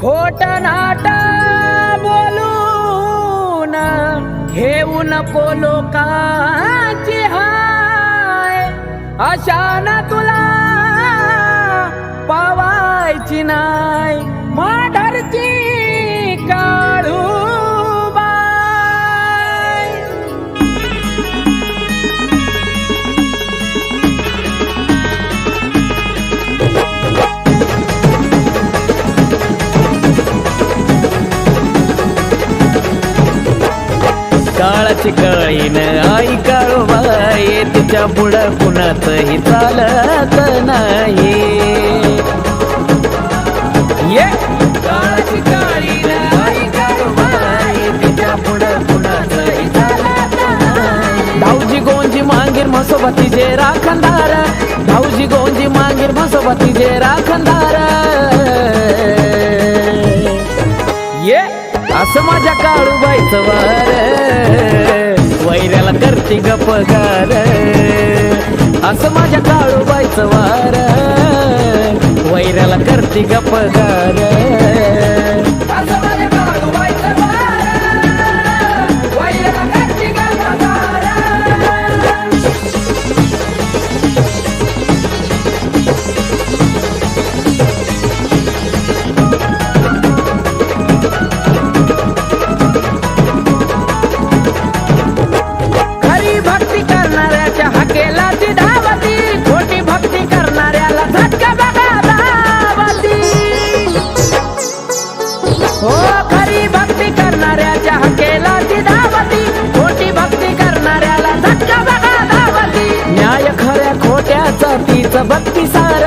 खोट नाट बोलून घेऊ नको लोकांची हाय, अशाना तुला पावायची नाय माढरची काळूबाई. काळाची काळीन आई काळूबाई, तिच्या पुढं कुणाचंही चालत नाही. ये काळाची काळीन आई काळूबाई, तिच्या पुढं कुणाचंही चालत नाही. धाऊजी गोंजी मांगीर म्हसोबती जे राखणदार, धाऊजी गोंजी मांगीर म्हसोबती जे राखणदार. ये असं माझ्या काळूबाईचं वार, वैऱ्याला करती गपगार. असं माझ्या काळूबाईचं वार, वैऱ्याला करती गपगार. हो खरी भक्ती करणाऱ्याच्या हकेला ती धावती, खोटी भक्ती करणाऱ्याला झटका बघा धावती. न्याय खऱ्या खोट्याचा तीच भक्ती सार,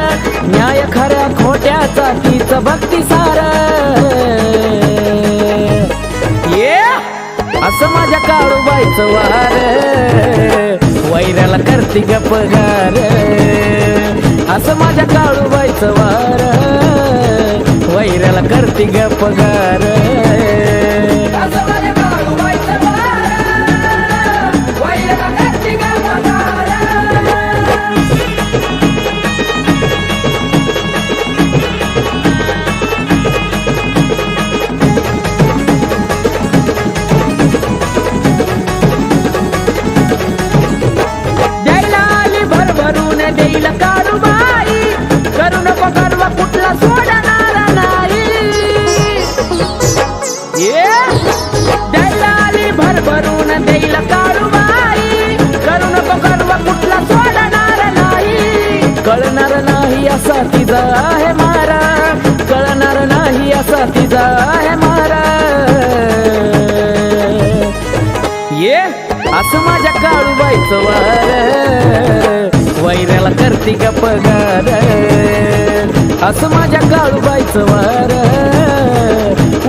न्याय खऱ्या खोट्याचा तीच भक्ती सार. ये असं माझ्या काळूबाईचं वार, वैऱ्याला करती गपगार. असं माझ्या काळूबाईचं वार, वैऱ्याला करती गपगार. द्यायला आली भरभरून देईल काळूबाई, करू नको गर्व कुठला सोडणार नाही. द्यायला आली भरभरून देईल काळूबाई, करू नको गर्व कुठला सोडणार नाही. कळणार नाही असा तिचा आहे मारा, कळणार नाही असा तिचा आहे मारा. ये असं माझ्या काळूबाईचं वार, वैऱ्याला करती गपगार. असं माझ्या काळूबाईचं वार,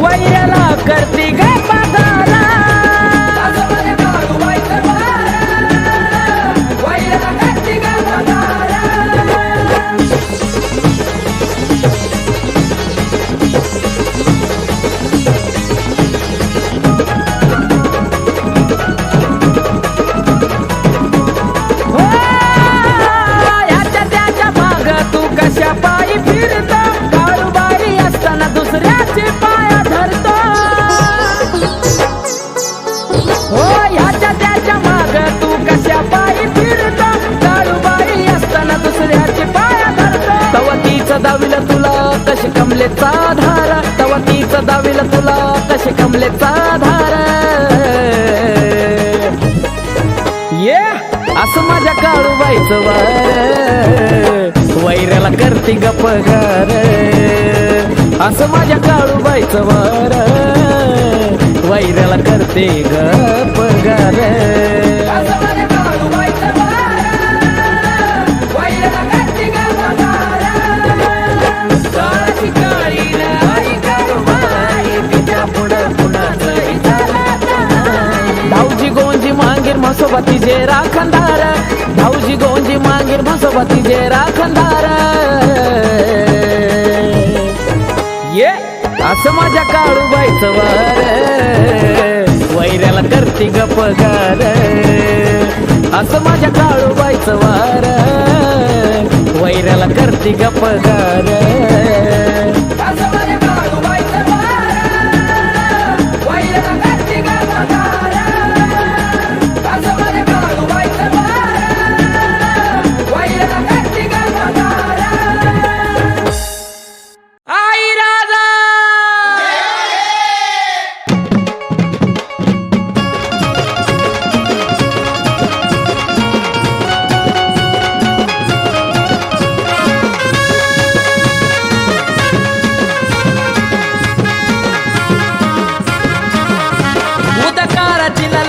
वैऱ्याला करती गपगार. पायी फिरतो काळूबाई असताना दुसऱ्याचे पाया धरतो. हो ह्याच्या त्याच्या माग तू कशा पायी फिरतो, काळूबाई असताना दुसऱ्याचे पाया धरतो. तवा तीचं दाविल तुला कशी कमलेचा धार, तवा तीचं दाविल तुला कशी कमलेचा धार. ये असं माझ्या काळूबाईचं वार, वैऱ्याला करती गपगार. असं माझ्या काळूबाईचं वार, वैऱ्याला करते गपगार. काळाची काळीन आई काळूबाई, तिच्या पुढं कुणाचंही चालत नाही. धाऊजी गोंजी मांगीर म्हसोबती जे राखणदार, धाऊजी गोंजी मांगीर म्हसोबती जे राखणदार. ये असं माझ्या काळूबाईचं वार, वैऱ्याला करती गपगार. असं माझ्या काळूबाईचं वार, वैऱ्याला करती गपगार.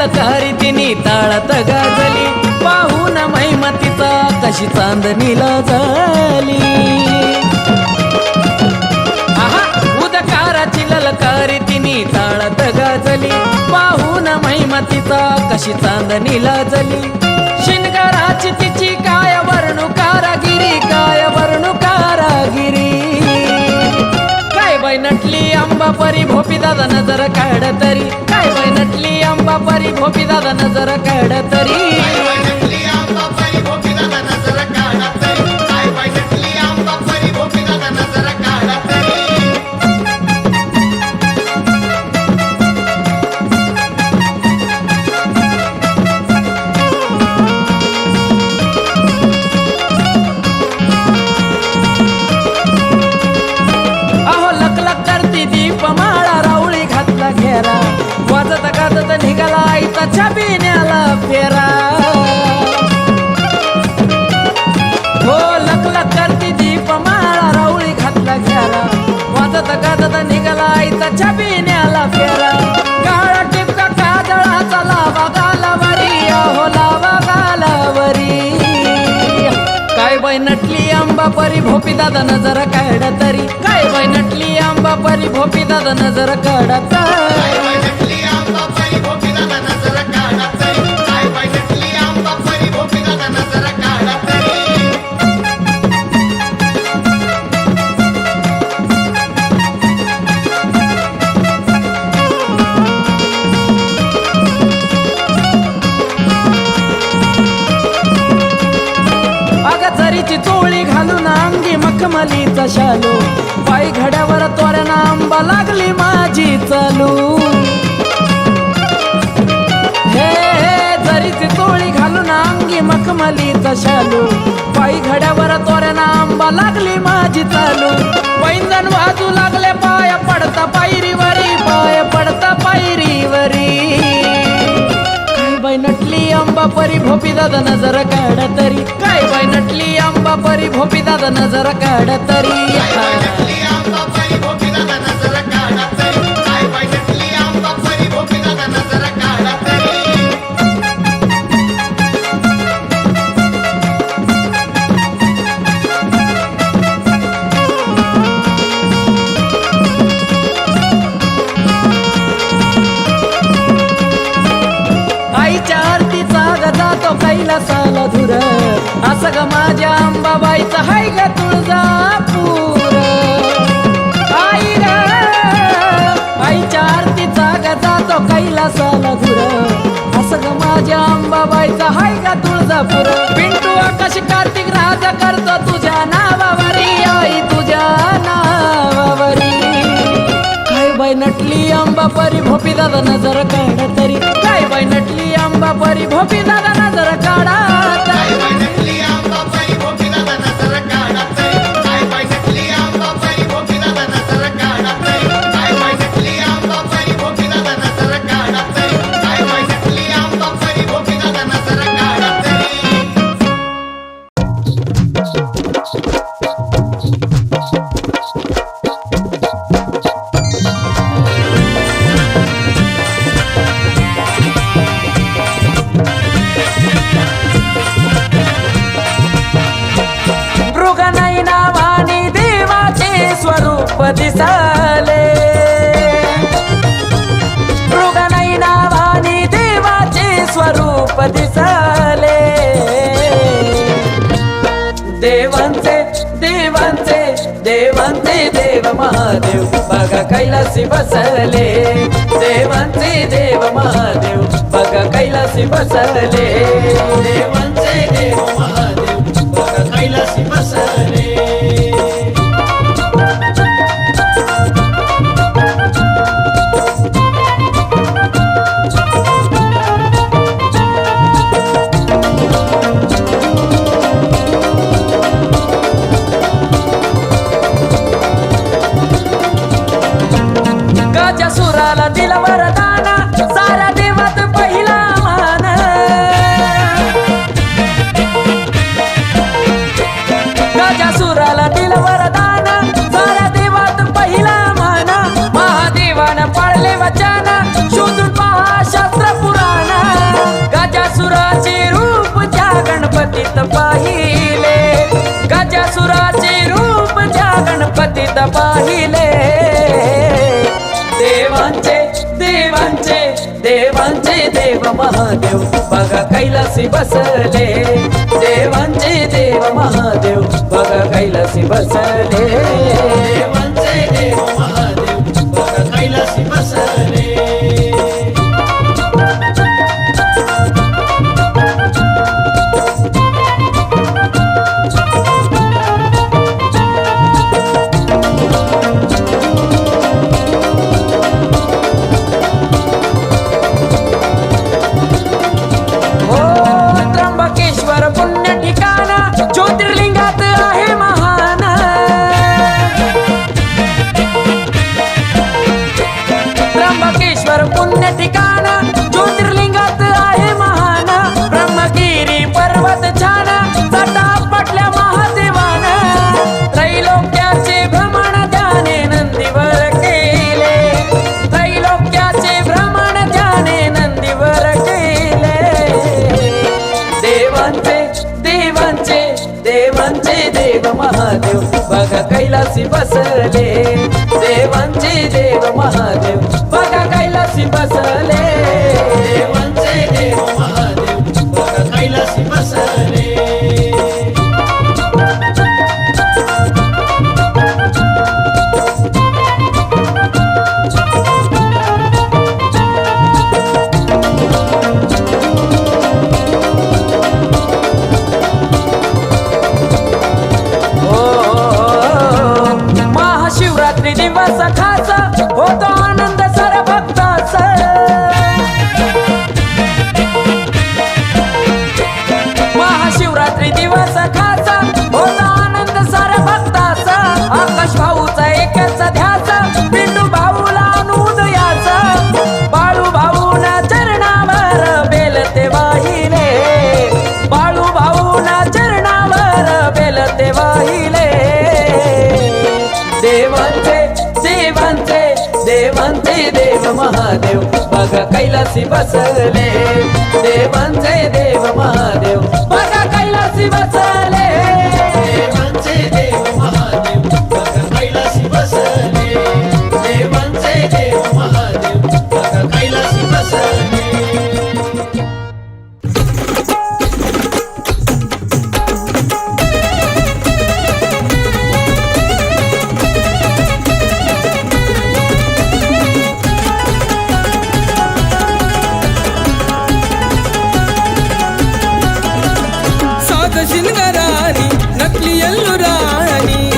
ललकारी तिनी ताळत गाजली, पाहून महिमा तिचा कशी चांदणीला झाली. आहा, उदकाराची ललकारी तिनी ताळत गाजली, पाहून महिमा तिचा कशी चांदणीला झाली. शिनगाराची तिची काय वर्णू कारागिरी, काय वर्णू कारागिरी. काय बाई नटली अंबा परी भोपी दादा नजर काढ तरी, काय बाई नटली अंबा परी भोपी दादा नजर काढ तरी. वाजत गाजत निघाला आईचा छबिन्याला फेरा. हो लकलक करती दीपमाळा राऊळी घातला घेरा, वाजत गाजत निघाला आईचा छबिन्याला फेरा. काळा टिपका काजळाचा लावा गालावरी, अहो लावा गालावरी. काय बाई नटली अंबा परी भोपी दादा नजर काढ तरी, काय बाई नटली अंबा परी भोपी दादा नजर काढ तरी. जरीची चोळी घालून अंगी मखमलीचा शालू, पायी घड्यावर तोऱ्याना आंबा लागली माझी चालू. हे जरीची चोळी घालून अंगी मखमलीचा शालू, पायी घड्यावर तोऱ्याना आंबा लागली माझी चालू. पैंजण वाजू लागले पाय पडता पायरीवरी, पाय पडता पायरीवरी. बाई नटली अंबा परी भोपी दादा नजर काढ तरी, काय बाई नटली अंबा परी भोपी दादा नजर काढ तरी. कैलासाला धुर असं ग माझ्या अंबाबाईचा हाय ग तुळजापूर. आई ग आईच्या आरतीचा ग जातो कैलासाला धुर, असं ग माझ्या अंबाबाईचा हाय ग तुळजापूर. पिंटू आकाश कार्तिक राज करतो तुझ्या नावावरी, आई तुझ्या नावावरी. काय बाई नटली अंबा परी भोपी दादा नजर काढ तरी, काय बाई नटली अंबा परी भोपी दादा नजर काढा तरी. दिसाले मृगनई नावानी देवाचे स्वरूप दिसाले. देवांचे देवांचे देवांचे देव महादेव बघा कैलासी बसले. देवांचे देव महादेव बघा कैलासी बसले. देवांचे देव महादेव बघा कैलासी बसले. सुराला दिला वरदाना सारा देवात पहिला मान. गजासुराला पाहिले गजासुराचे रूप त्या गणपतीत पाहिले देवांचे देवांचे देवांचे देव महादेव बघा कैलासी बसले देवांचे देव महादेव बघा कैलासी बसले देवांचे देव महादेव बघा कैलासी बसले पुण्य ठिकाण ज्योतिर्लिंगात आहे महान ब्रह्मगिरी पर्वत छान जटा पटल्या महादेवान त्रैलोक्याचे भ्रमण त्याने नंदीवर केले त्रैलोक्याचे भ्रमण त्याने नंदीवर केले देवांचे देवांचे देवांचे देव महादेव बघा कैलासी बसले देवांचे देव महादेव बघा कैलासी बसले देवांचे देव महादेव बघा कैलासी बसले महाशिवरात्री दिवस खास होतो आनंद सर भक्ताचा महाशिवरात्री दिवस खास होतो आनंद सर भक्ताचा आकाश भाऊचा एकच ध्यास पिंडू भाऊला अनुदयाचा बाळू भाऊना चरणावर बेल ते वाहिले बाळू भाऊना चरणावर बेल ते वाहिले देवांचे देवांचे देवांचे देव महादेव बघा कैलासी बसले देवांचे देव महादेव बघा कैलासी बसले देवांचे देव महादेव बघा कैलासी बसले देवांचे देव महादेव बघा कैलासी बसले शिनगरानी नकली राणी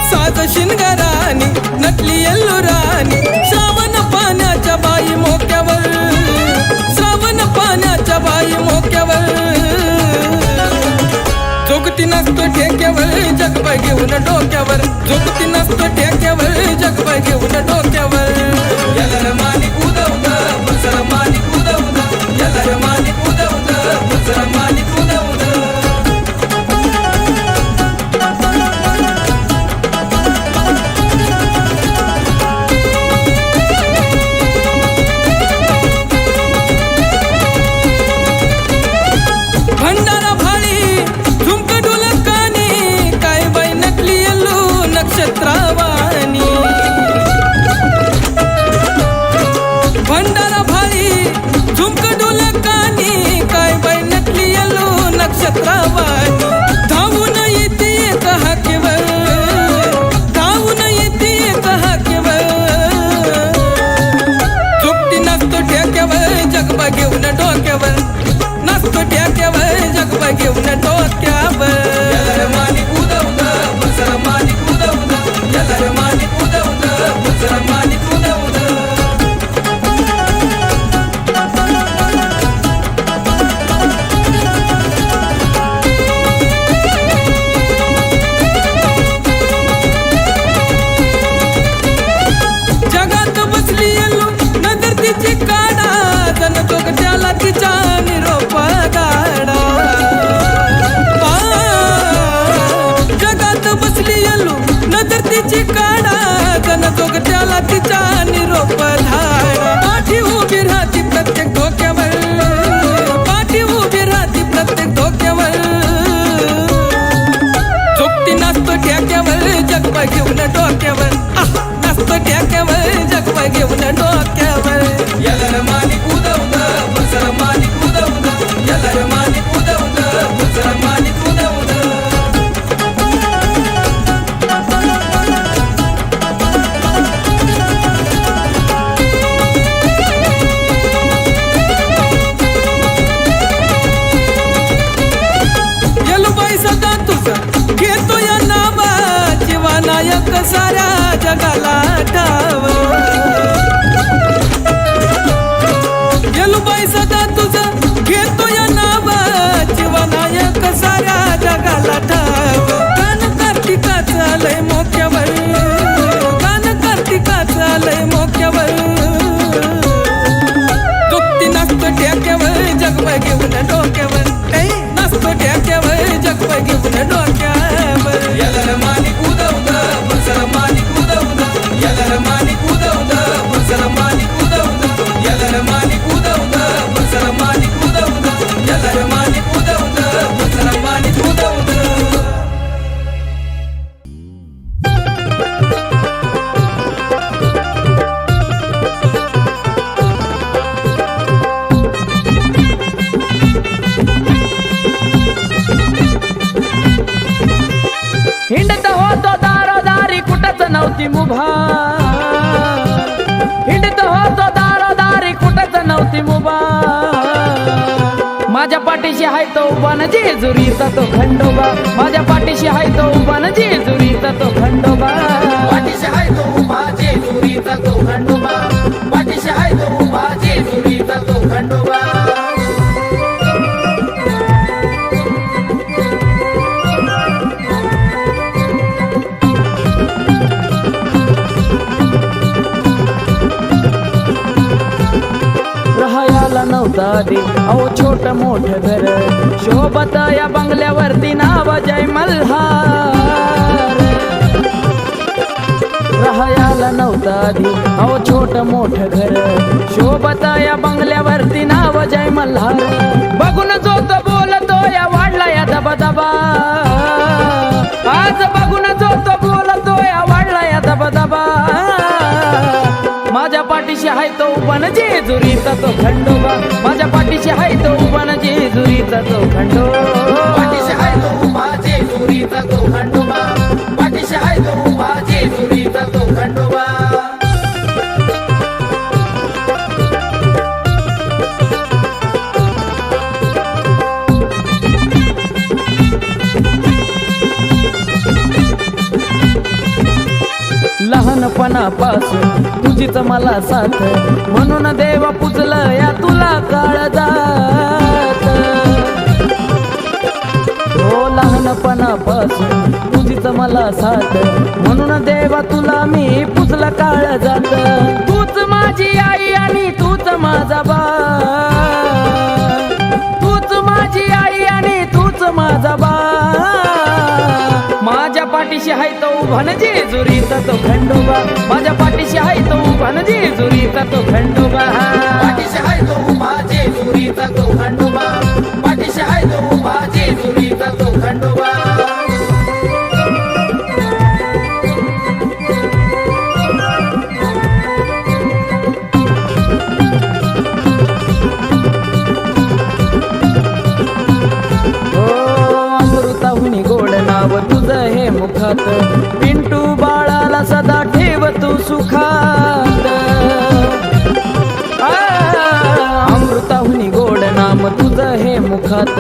साज शिनगरानी नकली राणी श्रावण पाण्याच्या बाई मोक्यावर श्रावण पाण्याच्या बाई मोक्यावर जोगती नसतो ठेक्यावर जगबाई घेऊन डोक्यावर जोगती नसतो ठेक्यावर जगबाई घेऊन डोक्यावर याला मानिक उदवता मुसळ मानिक उदवता याला मानिक उदवता मुसळ मानिक उदवता भंडारा भाळी झुमक ढोलकानी काय बाई नकली ठेक्यावर जगवा घेऊन डोक्यावर नसतं ठेक्यावर जगवा घेऊन डोक्यावर याला मालिक उदवलं मुसळ मालिक उदवलं याला मालिक उदवलं मुसळ मालिक उदवलं येलुबाई सदा तुझं घेतो या नावाची वानायक साऱ्या जगाला ठाव येलुबाई सदा तुझं घेतो या नावाची वानायक साऱ्या जगाला ठाव कान कार्तिकाचा लय मोक्यावर कान कार्तिकाचा लय मोक्यावर दुखती नसतं ठेक्यावर जगवा घेऊन डोक्यावर नसतं ठेक्यावर जगवा घेऊन डोक्यावर याला मालिक उदवलं मुसळ मालिक उदवलं याला मालिक उदवलं मुसळ मालिक उदवलं याला मालिक उदवलं मुसळ मालिक उदवलं याला मालिक उदवलं मुसळ मालिक उदवलं हिंडत होतो दारोदारी कुठंच नव्हती मुभा हिंडत होतो दारोदारी कुठंच नव्हती मुभा माझ्या पाठीशी हाय तो उभा न जेजुरीचा तो खंडोबा माझ्या पाठीशी हाय तो उभा न जेजुरीचा तो खंडोबा पाठीशी हाय तो उभा जेजुरीचा तो खंडोबा पाठीशी हाय तो उभा जेजुरीचा तो खंडोबा राहायला नव्हता दे अहो छोट मोठ घर शोभत या बंगल्यावरती नाव जय मल्हार राहायला नव्हता दे अहो छोट मोठ घर शोभत या बंगल्यावरती नाव जय मल्हार बघून जो तो बोलतो या वाढला या दबदबा आज बघून जो तो बोलतो या वाढला या दबदबा माझ्या पाठीशी हाय तो उभा न जेजुरीचा तो खंडोबा माझ्या पाठीशी हाय तो उभा न जेजुरीचा तो खंडोबा पाठीशी हाय तो उभा जेजुरीचा तो खंडोबा पाठीशी हाय तो उभा जेजुरीचा तो खंडोबा लहानपणापासून तुझीच मला साथ म्हणून देवा पुजलं या तुला काळजात हो लहानपणापासून तुझीच मला साथ म्हणून देवा तुला मी पुजलं काळजात तूच माझी आई आणि तूच माझा बा तूच माझी आई आणि तूच माझा बा माझ्या पाठीशी हाय तो उभा न जेजुरीचा तो खंडोबा माझ्या पाठीशी हाय तो उभा न जेजुरीचा तो खंडोबा पाठीशी हाय तो उभा जेजुरीचा तो खंडोबा पाठीशी हाय तो उभा जेजुरीचा तो खंडोबा अमृताहुनी गोड नाव तुझं हे मुखात पिंटू बाळाला सदा ठेव तू सुखात अमृताहुनी गोड नाम तुझं हे मुखात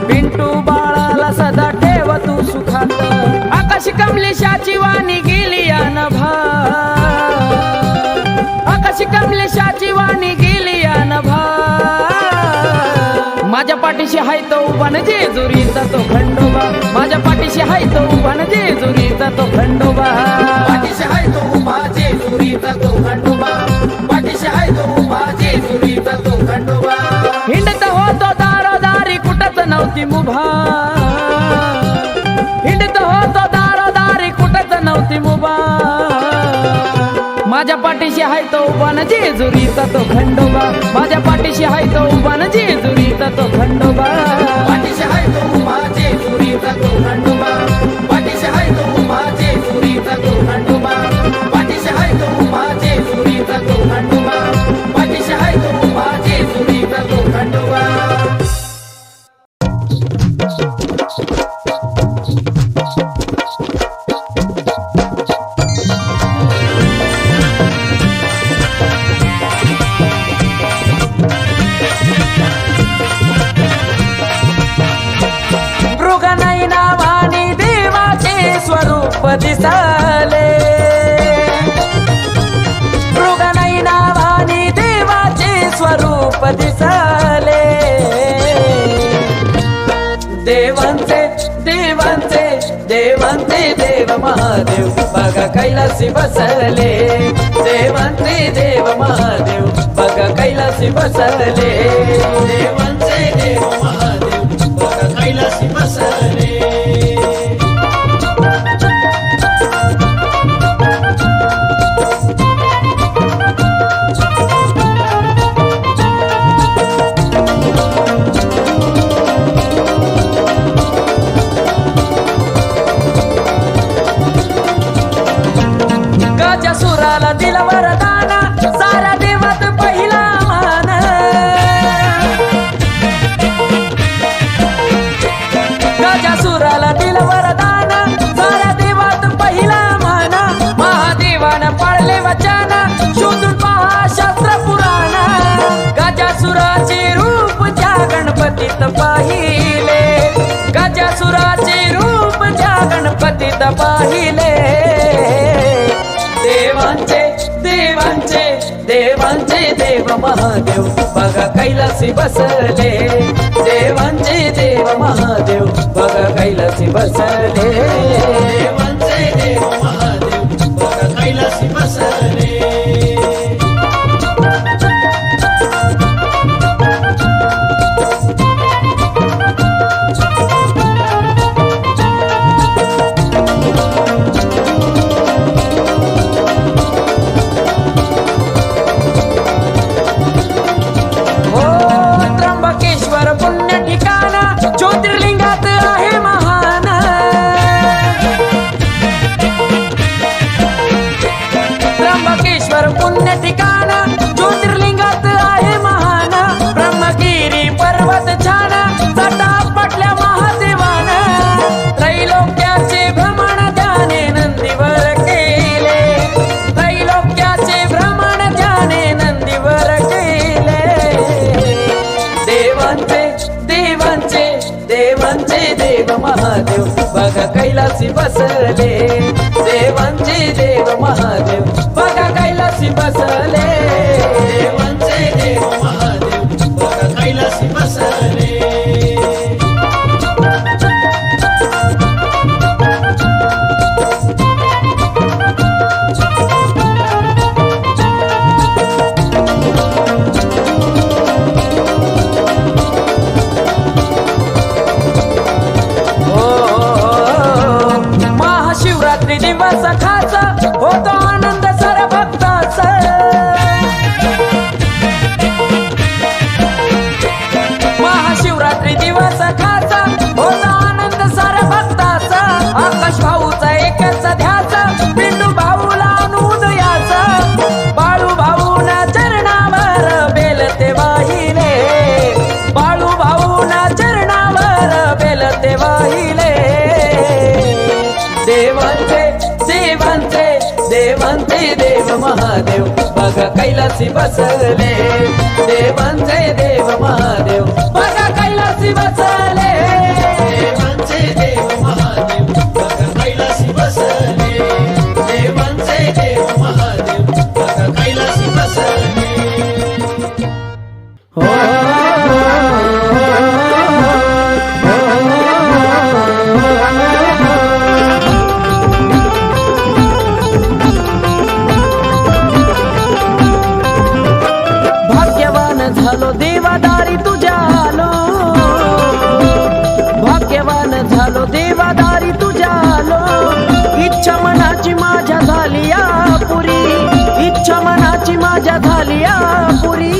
पिंटू बाळाला सदा ठेव तू सुखात आकाश कमलेशाची वाणी गेली या नभा आकाश कमलेशाची वाणी गेली या नभा माझ्या पाठीशी हाय तो उभा न जेजुरीचा तो खंडोबा माझ्या पाठीशी हाय तो उभा न जेजुरीचा तो खंडोबा पाठीशी हाय तो उभा जेजुरीचा तो खंडोबा पाठीशी हाय तो उभा जेजुरीचा तो खंडोबा हिंडत होतो दारोदारी कुठंच नव्हती मुभा हिंडत होतो दारोदारी कुठंच नव्हती मुभा माझ्या पाठीशी हाय तो उभा न जेजुरीचा तो खंडोबा माझ्या पाठीशी हाय तो उभा न जेजुरीचा तो खंडोबा पाठीशी हाय तो उभा जेजुरीचा तो खंडोबा पाठीशी हाय तो उभा दिसाले मृगनई नावानी देवाचे स्वरूप दिसाले देवांचे देवांचे देवांचे देव महादेव बघा कैलासी बसले देवांचे देव महादेव बघा कैलासी बसले देवांचे देव महादेव बघा कैलासी बसले गजासुराला दिला वरदान साऱ्या देवात पहिला मान गजासुराला दिला वरदान साऱ्या देवात पहिला मान महादेवानं पाळले वचन शोधून पहा शास्त्र पुराण गजासुराचे रूप ज्या गणपतीत पाहिले गजासुराचे रूप ज्या गणपतीत पाहिले देवांचे देवांचे देवांचे देव महादेव बघा कैलासी बसले देवांचे देव महादेव बघा कैलासी बसले देवांचे देव महादेव बघा कैलासी बसले ज्योतिर्लिंगात आहे महान त्र्यंबकेश्वर पुण्य ठिकाण ज्योतिर्लिंगात आहे महान ब्रह्मगिरी पर्वत छान जटा पटल्या महादेवान त्रैलोक्याचे भ्रमण त्याने नंदीवर केले त्रैलोक्याचे भ्रमण त्याने नंदीवर केले देवांचे देवांचे देवांचे देव महादेव बघा कैलासी बसले देवांचे देव महादेव बघा कैलासी बसले देवांचे देव महादेव बघा कैलासी बसले महाशिवरात्री दिवस खास होतो आनंद साऱ्या भक्ताचा महाशिवरात्री दिवस खास होतो आनंद साऱ्या भक्ताचा आकाश भाऊचा एकच ध्यास पिंडू भाऊला अनुदयाचा बाळू भाऊना चरणावर बेलते वाहिले बाळू भाऊना चरणावर बेलते वाहिले देवांचे देवांचे देवांचे देव महादेव बघा कैलासी बसले देवांचे देव महादेव बघा कैलासी बसले देवांचे देव महादेव बघा कैलासी बसले देवांचे देव महादेव बघा कैलासी बसले भाग्यवान झालो देवादारी तुझ्या आलो भाग्यवान झालो देवादारी तुझ्या आलो इच्छा मनाची माझ्या झाली या पुरी इच्छा मनाची माझ्या झाली या पुरी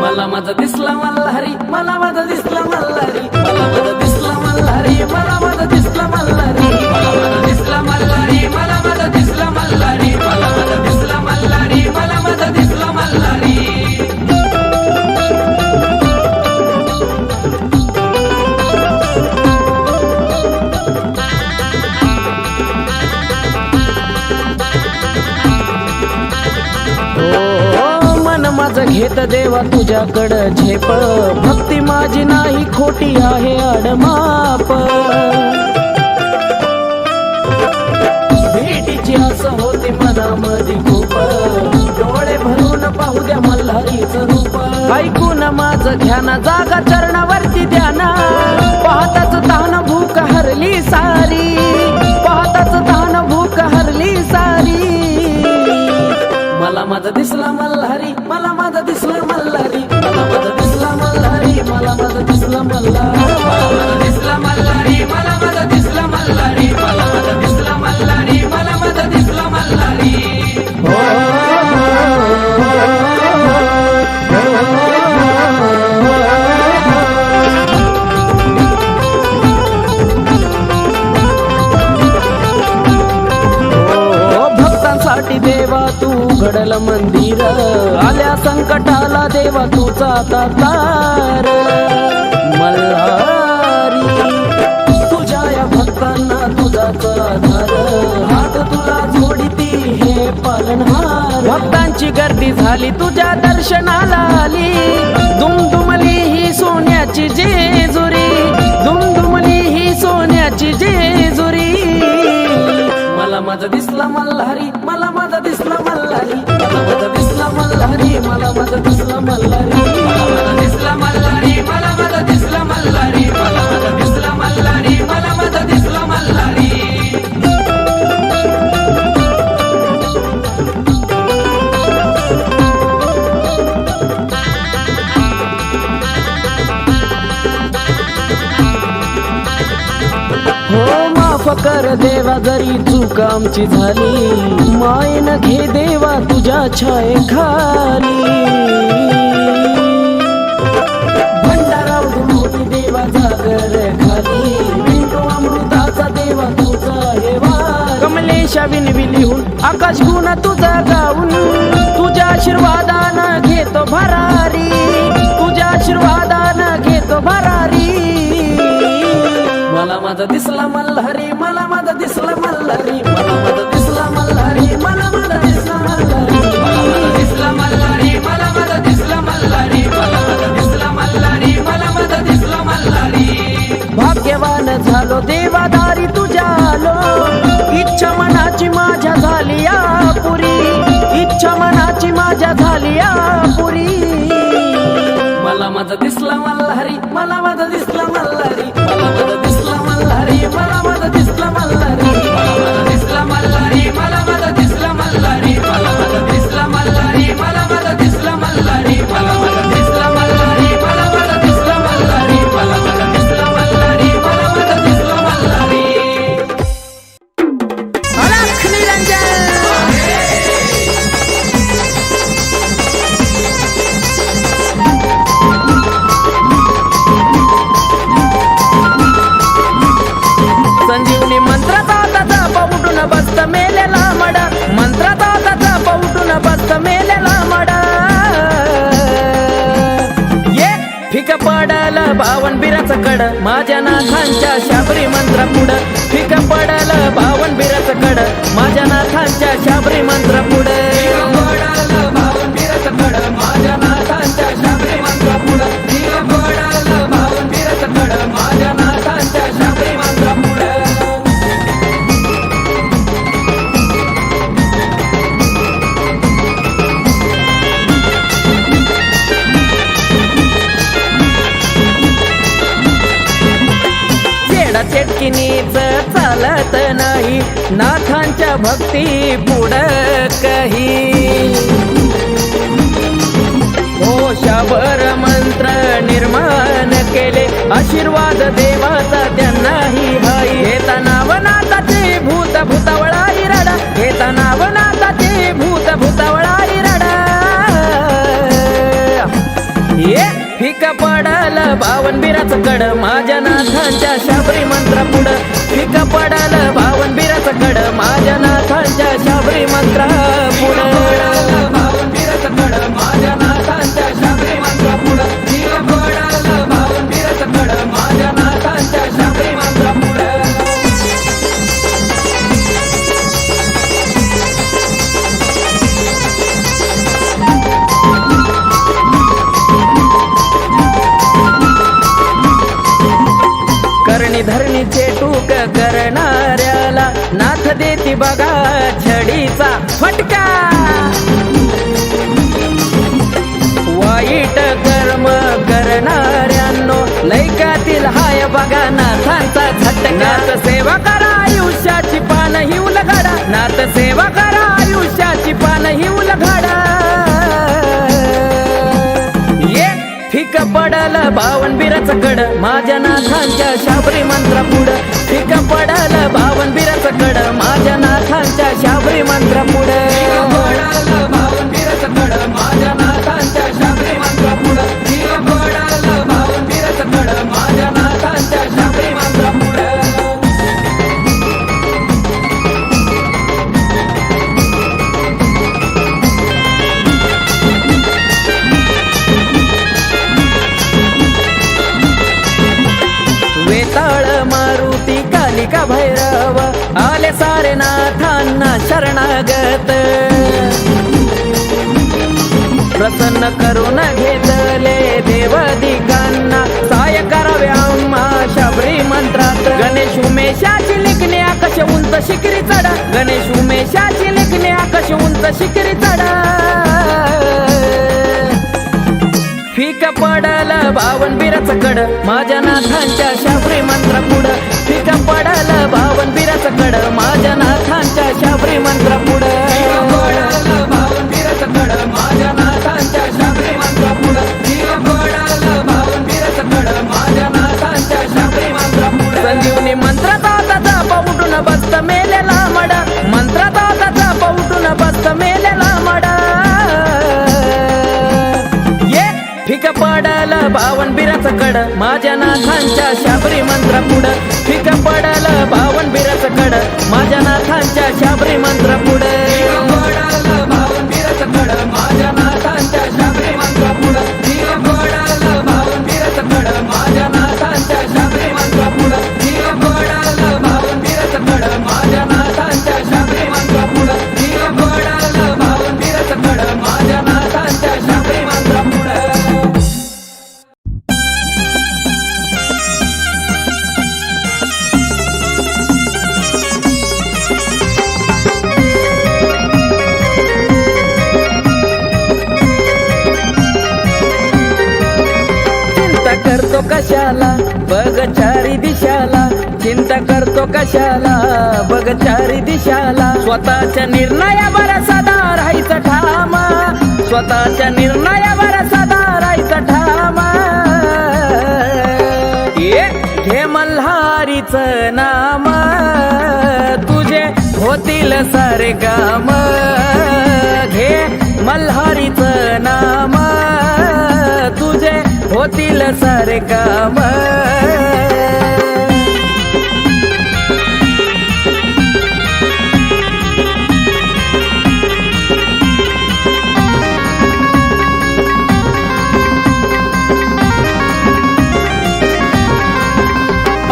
मला माझा दिसला मल्हारी मला माझा दिसला मल्हारी मला माझा दिसला मल्हारी मला माझा दिसला मल्हारी मला माझा दिसला मल्हारी मला माझा दिसला मल्हारी मला माझा दिसला मल्हारी मला माझा दिसला मल्हारी मन माझं घेत देवा तुझ्याकडं झेप भक्ती माझी नाही खोटी आहे अडमाप होते मनामध्ये खूप डोळे भरून पाहू द्या मल्हारीचं रूप ऐकून माझं ध्यान जागा चरणावरती ध्यान पाहताच तहान भूक हरली सारी पाहताच तहान भूक हरली सारी मला माझा दिसला मल्हारी मला माझा दिसला मल्हारी मला माझा दिसला मल्हारी मला माझा दिसला मल्हारी दिसला मल्हारी मला माझा दिसला मल्हारी मला माझा दिसला मल्हारी मला माझा दिसला मल्हारी भक्तांसाठी देवा तू घडल मंदिर आल्या संकटाला देवा तुझा तार मल्हारी तुझ्या या भक्तांना तुझाच आधार हात तुला जोडती हे पालनहार भक्तांची गर्दी झाली तुझ्या दर्शनाला आली दुमदुमली ही सोन्याची जेजुरी दुमदुमली ही सोन्याची जेजुरी मला माझा दिसला मल्हारी मला माझा दिसला मल्हारी मला माझा दिसला मल्हारी मला माझा दिसला मल्हारी दिसला मल्हारी मला माझा दिसला मल्हारी मला माझा दिसला मल्हारी मला माझा दिसला मल्हारी हो माफ कर देवा जरी चूक आमची झाली मायन घे देवा तुझ्या छाये खाली भंडारा होती देवा जागर खाली विंडो अमृताचा देवा तुझा हेवा कमलेशा विनवी लिहून आकाश गुण तुझा गाऊन तुझ्या आशीर्वादानं घेतो भरारी तुझ्या आशीर्वादानं घेतो भरारी मला माझा दिसला मल्हारी मला माझा दिसला मल्हारी मला माझा दिसला मल्हारी मला माझा दिसला मल्हारी दिसला मल्हारी मला माझा दिसला मल्हारी मला माझा दिसला मल्हारी मला माझा दिसला मल्हारी भाग्यवान झालो देवादारी तुझ्या आलो इच्छा मनाची माझ्या झाली या पुरी इच्छा मनाची माझ्या झाली या पुरी मला माझा दिसला मल्हारी मला माझा दिसला मल्हारी मला माझा दिसला मल्हारी मला माझा दिसला मल्हारी दिसला मल्हारी मला माझा दिसला मल्हारी मला माझा दिसला मल्हारी मला माझा दिसला मल्हारी मला माझा दिसला मल्हारी मला माझा दिसला मल्हारी मला माझा दिसला मल्हारी मला माझा दिसला मल्हारी अलख निरंजन संजीवनी मंत्राचा त्याचा पवटून बसत मेलेला मडा मंत्राचा त्याचा पवटून बसत मेलेला मडा ये फिक पडल बावन बिराच कड माझ्या नाथांच्या शाबरी मंत्र पुढं फिक पडल बावन बिराच कड माझ्या नाथांच्या शाबरी मंत्र पुढं भावन बिरत कड माझ्या नाथांच्या शाबरी मंत्र पुढं भावन बिरत कड माझ्या नाथांच्या शाबरी मंत्र पुढं चेटकिनीच चालत नाही नाथांच्या भक्ती पुढं काही हो शाबर मंत्र निर्माण केले आशीर्वाद देवाचा त्यांनाही हाई घेता नाव नाथाचे भूत भूतावळाई रडा घेता नाव नाथाचे भूत भूतावळाई रडा ये फिक पडल बावन बिराच कड माझ्या नाथांच्या शाबरी मंत्र पुढं फिक पडल बावन बिराच कड माझ्या नाथांच्या शाबरी मंत्र पुढं भावन बिरत कड माझ्या नाथांच्या शाबरी मंत्र पुढं भावन बिरत कड माझ्या नाथांच्या शाबरी मंत्र पुढं करणी धरणीचे टूक करणाऱ्याला नाथ देती बघा छडीचा फटका वाईट कर्म करणाऱ्यांनो लैकातील हाय बघा नाथांचा झटका नाथ सेवा करा आयुष्याची पान ही उलघडा नाथ सेवा करा आयुष्याची पान ही उलघडा ये फिक पडल बावनबीराच कड माझ्या नाथांच्या शाबरी मंत्रा पुढं फिक पडल बावनबीराच कड माझ्या नाथांच्या शाबरी मंत्रा पुढं पडाल बावनबीराचं कड माझ्या नाथांच्या शाबरी मंत्रा पुढं पडाल बावनबीराचं कड माझ्या नाथांच्या शाबरी मंत्रा पुढं वेताळ मारुती कालिका भैरव आले सारे नाथांना शरणागत प्रसन्न करून घेतले देवदिकांना साय करावे आम्हा शाबरी मंत्रात गणेश उमेशाची लेखणे आकाश उंच शिखरी चढा गणेश उमेशाची लेखणे आकाश उंच शिखरी चढा फिक पडल बावनबीराच कड माझ्या नाथांच्या शाबरी मंत्रा पुढं फिक पडल बावनबीराच कड माझ्या नाथांच्या शाबरी मंत्रा पुढं पडाल बावनबीराचं कड माझ्या नाथांच्या शाबरी मंत्रा पुढं पडाल बावनबीराचं कड माझ्या नाथांच्या शाबरी मंत्रा पुढं संजीवनी मंत्राचा जप उठून बसत मेलेला मडा मंत्राचा जप उठून बसत मेलेला मडा ये फिक पडल बावनबीराच कड माझ्या नाथांच्या शाबरी मंत्रा पुढं फिक पडल बावनबीराच कड माझ्या नाथांच्या शाबरी मंत्रा पुढं पडाल बावनबीराचं कड माझ्या नाथांच्या शाबरी मंत्रा पुढं पडाल बावनबीराचं कड माझ्या नाथांच्या शाबरी मंत्रा पुढं पडाल बावनबीराचं कड माझ्या नाथांच्या शाबरी मंत्रा पुढं पडाल बावनबीराचं कड माझ्या नाथांच्या शाबरी मंत्रा पुढं चिंता करतो कशाला बघ चारी दिशाला चिंता करतो कशाला बघ चारी दिशाला स्वतःच्या निर्णयावर सदा राहायचं ठाम स्वतःच्या निर्णयावर सदा राहायचं ठाम ये घे मल्हारीच नाम तुझे होतील सारे काम घे मल्हारीच नाम तुझे होतील सारे काम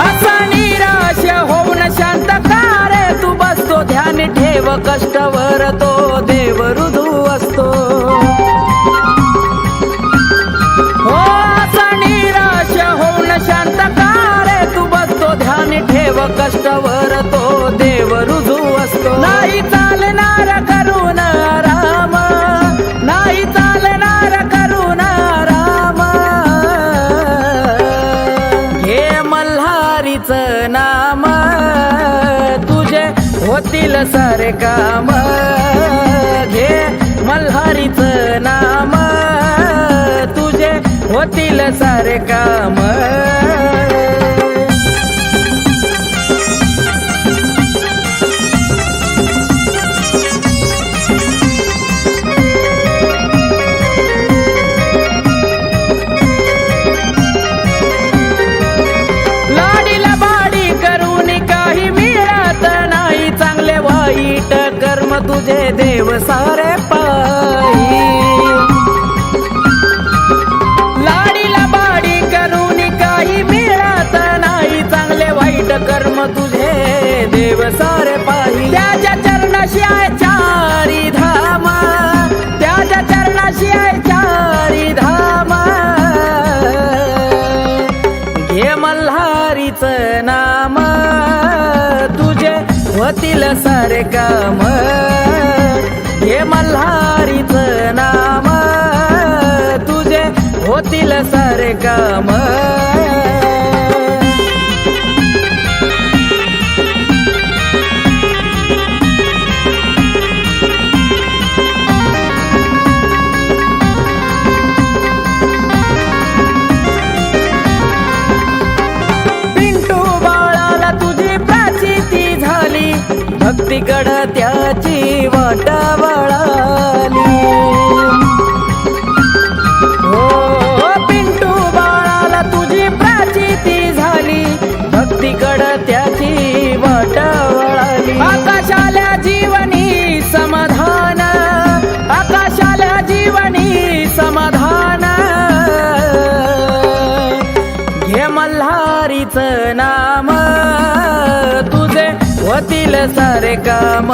असा निराश होऊन शांत कार तू बसतो ध्यान ठेव कष्टावर तो देव रुजू असतो हो असा निराश होऊन शांत कार तू बसतो ध्यान ठेव कष्टावर तो देव रुजू असतो नाही चालणार करून राम नाही चालणार करून राम हे मल्हारीच नाम तुझे होतील सारे काम घे मल्हारीच नाम तुझे होतील सारे काम लाडीला बाडी करून काही मिळत नाही चांगले वाईट कर्म तुझे देव सारे पायी लाडीला बाडी करून काही मिळत नाही चांगले वाईट कर्म तुझे देव सारे पायी त्याच्या चरणाशी आहे चारी धाम त्याच्या चरणाशी आहे चारी धाम घे मल्हारीच नाम तुझे होती होतील सारे काम घे मल्हारीचं नाम तुझे होतील सारे काम भक्तीकडं त्याची वाट वळाली हो पिंटू बाळाला तुझी प्राचिती झाली भक्तीकडं त्याची वाट वळाली आकाशाला जीवनी समाधान आकाशाला जीवनी समाधान घे मल्हारीचं नाम तुझे होतील सारे काम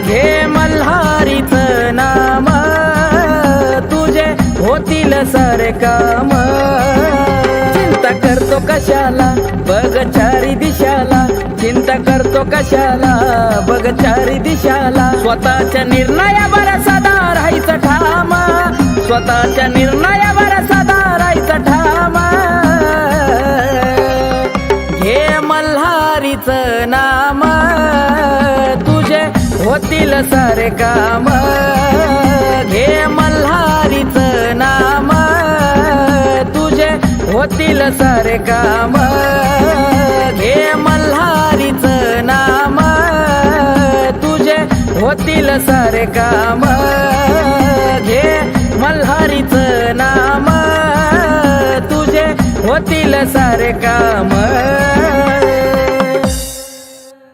घे मल्हारीचं नाम तुझे होतील सारे काम चिंता करतो कशाला बघ चारी दिशाला चिंता करतो कशाला बघ चारी दिशाला स्वतःच्या निर्णयावर सदा राहायचं ठाम स्वतःच्या निर्णयावर सदा राहायचं ठाम घे मल्हारीचं नाम तुझे होतील सारे काम घे मल्हारीचं नाम तुझे होतील सारे काम घे मल्हारीचं नाम तुझे होतील सारे काम घे मल्हारीचं नाम तुझे होतील सारे काम